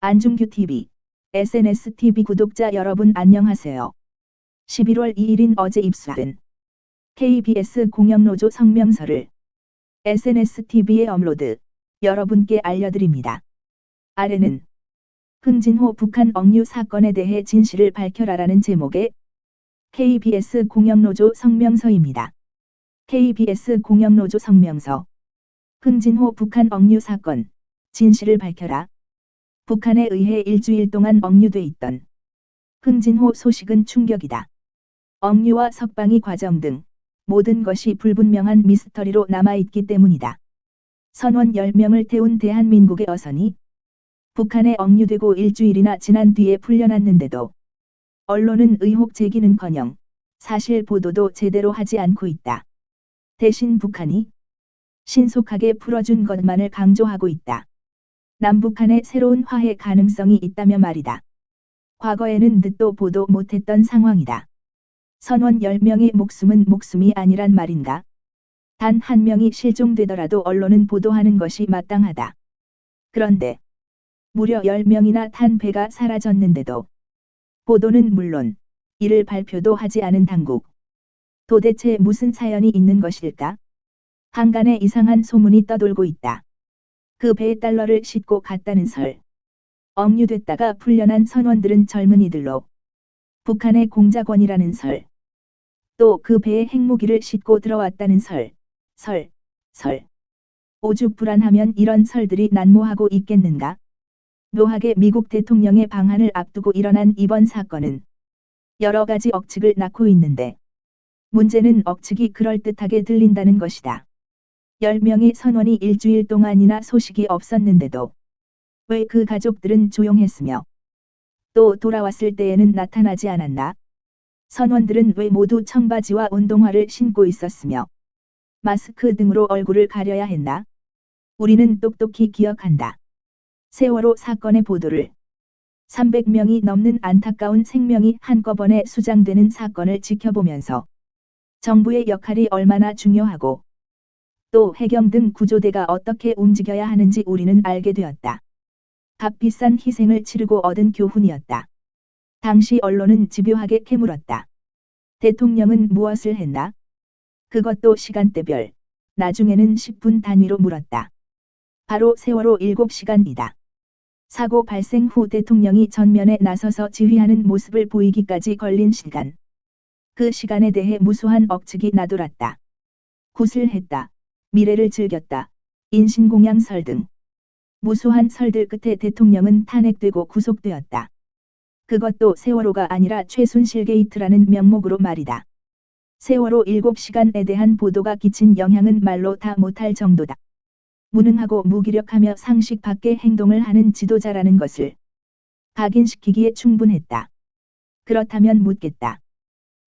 안중규TV, SNSTV 구독자 여러분 안녕하세요. 11월 2일인 어제 입수된 KBS 공영노조 성명서를 SNSTV에 업로드, 여러분께 알려드립니다. 아래는 흥진호 북한 억류 사건에 대해 진실을 밝혀라라는 제목의 KBS 공영노조 성명서입니다. KBS 공영노조 성명서. 흥진호 북한 억류 사건, 진실을 밝혀라. 북한에 의해 일주일 동안 억류돼 있던 흥진호 소식은 충격이다. 억류와 석방이 과정 등 모든 것이 불분명한 미스터리로 남아있기 때문이다. 선원 10명을 태운 대한민국의 어선이 북한에 억류되고 일주일이나 지난 뒤에 풀려났는데도 언론은 의혹 제기는커녕 사실 보도도 제대로 하지 않고 있다. 대신 북한이 신속하게 풀어준 것만을 강조하고 있다. 남북한의 새로운 화해 가능성이 있다며 말이다. 과거에는 듣도 보도 못했던 상황이다. 선원 10명의 목숨은 목숨이 아니란 말인가? 단 한 명이 실종되더라도 언론은 보도하는 것이 마땅하다. 그런데 무려 10명이나 탄 배가 사라졌는데도 보도는 물론 이를 발표도 하지 않은 당국. 도대체 무슨 사연이 있는 것일까? 한간에 이상한 소문이 떠돌고 있다. 그 배에 달러를 싣고 갔다는 설. 억류됐다가 풀려난 선원들은 젊은이들로 북한의 공작원이라는 설. 또 그 배에 핵무기를 싣고 들어왔다는 설. 오죽 불안하면 이런 설들이 난무하고 있겠는가? 묘하게 미국 대통령의 방한을 앞두고 일어난 이번 사건은 여러 가지 억측을 낳고 있는데 문제는 억측이 그럴듯하게 들린다는 것이다. 10명의 선원이 일주일 동안이나 소식이 없었는데도 왜 그 가족들은 조용했으며 또 돌아왔을 때에는 나타나지 않았나? 선원들은 왜 모두 청바지와 운동화를 신고 있었으며 마스크 등으로 얼굴을 가려야 했나? 우리는 똑똑히 기억한다. 세월호 사건의 보도를 300명이 넘는 안타까운 생명이 한꺼번에 수장되는 사건을 지켜보면서 정부의 역할이 얼마나 중요하고 또 해경 등 구조대가 어떻게 움직여야 하는지 우리는 알게 되었다. 값비싼 희생을 치르고 얻은 교훈이었다. 당시 언론은 집요하게 캐물었다. 대통령은 무엇을 했나? 그것도 시간대별, 나중에는 10분 단위로 물었다. 바로 세월호 7시간이다. 사고 발생 후 대통령이 전면에 나서서 지휘하는 모습을 보이기까지 걸린 시간. 그 시간에 대해 무수한 억측이 나돌았다. 구슬했다. 미래를 즐겼다. 인신공양 설 등. 무수한 설들 끝에 대통령은 탄핵되고 구속되었다. 그것도 세월호가 아니라 최순실 게이트라는 명목으로 말이다. 세월호 7시간에 대한 보도가 끼친 영향은 말로 다 못할 정도다. 무능하고 무기력하며 상식 밖의 행동을 하는 지도자라는 것을 각인시키기에 충분했다. 그렇다면 묻겠다.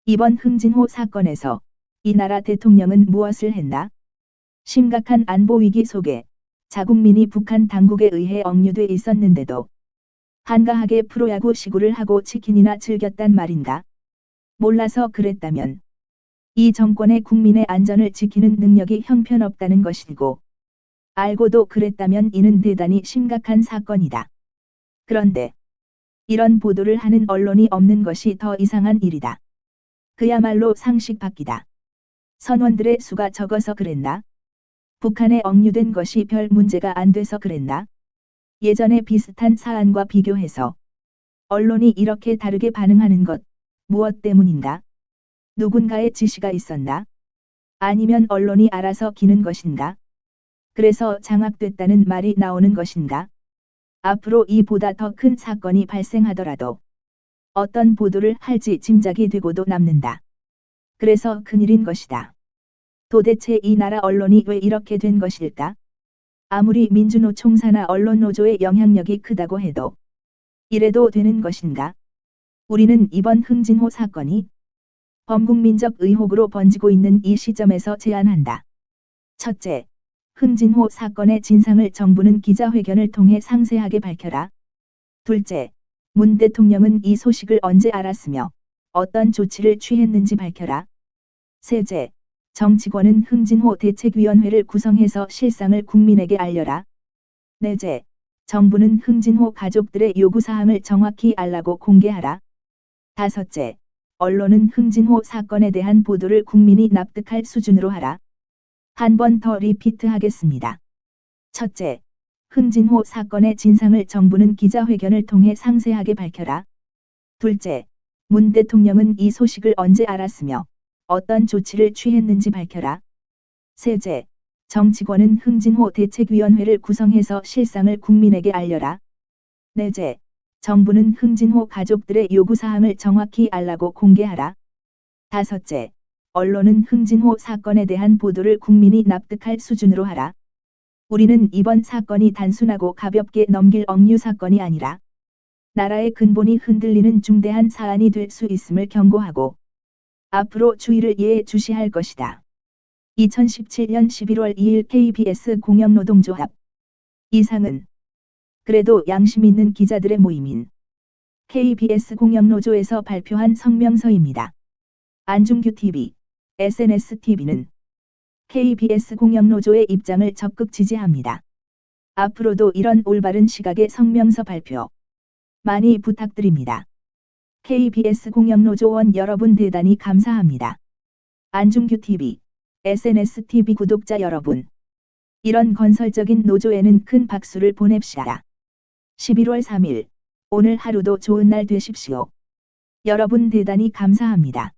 이번 흥진호 사건에서 이 나라 대통령은 무엇을 했나? 심각한 안보 위기 속에 자국민이 북한 당국에 의해 억류돼 있었는데도 한가하게 프로야구 시구를 하고 치킨이나 즐겼단 말인가? 몰라서 그랬다면 이 정권의 국민의 안전을 지키는 능력이 형편없다는 것이고 알고도 그랬다면 이는 대단히 심각한 사건이다. 그런데 이런 보도를 하는 언론이 없는 것이 더 이상한 일이다. 그야말로 상식 밖이다. 선원들의 수가 적어서 그랬나? 북한에 억류된 것이 별 문제가 안 돼서 그랬나? 예전에 비슷한 사안과 비교해서 언론이 이렇게 다르게 반응하는 것, 무엇 때문인가? 누군가의 지시가 있었나? 아니면 언론이 알아서 기는 것인가? 그래서 장악됐다는 말이 나오는 것인가? 앞으로 이보다 더 큰 사건이 발생하더라도 어떤 보도를 할지 짐작이 되고도 남는다. 그래서 큰일인 것이다. 도대체 이 나라 언론이 왜 이렇게 된 것일까? 아무리 민주노총사나 언론노조의 영향력이 크다고 해도 이래도 되는 것인가? 우리는 이번 흥진호 사건이 범국민적 의혹으로 번지고 있는 이 시점에서 제안한다. 첫째, 흥진호 사건의 진상을 정부는 기자회견을 통해 상세하게 밝혀라. 둘째, 문 대통령은 이 소식을 언제 알았으며 어떤 조치를 취했는지 밝혀라. 셋째, 정치권은 흥진호 대책위원회를 구성해서 실상을 국민에게 알려라. 넷째, 정부는 흥진호 가족들의 요구사항을 정확히 알라고 공개하라. 5째, 언론은 흥진호 사건에 대한 보도를 국민이 납득할 수준으로 하라. 한 번 더 리피트하겠습니다. 첫째, 흥진호 사건의 진상을 정부는 기자회견을 통해 상세하게 밝혀라. 둘째, 문 대통령은 이 소식을 언제 알았으며 어떤 조치를 취했는지 밝혀라. 셋째, 정치권은 흥진호 대책위원회를 구성해서 실상을 국민에게 알려라. 넷째, 정부는 흥진호 가족들의 요구사항을 정확히 알라고 공개하라. 5째, 언론은 흥진호 사건에 대한 보도를 국민이 납득할 수준으로 하라. 우리는 이번 사건이 단순하고 가볍게 넘길 억류 사건이 아니라 나라의 근본이 흔들리는 중대한 사안이 될 수 있음을 경고하고 앞으로 주의를 예의주시할 것이다. 2017년 11월 2일 KBS 공영노동조합. 이상은 그래도 양심 있는 기자들의 모임인 KBS 공영노조에서 발표한 성명서입니다. 안중규TV, SNSTV는 KBS 공영노조의 입장을 적극 지지합니다. 앞으로도 이런 올바른 시각의 성명서 발표 많이 부탁드립니다. KBS 공영노조원 여러분 대단히 감사합니다. 안중규TV, SNSTV 구독자 여러분, 이런 건설적인 노조에는 큰 박수를 보냅시다. 11월 3일, 오늘 하루도 좋은 날 되십시오. 여러분 대단히 감사합니다.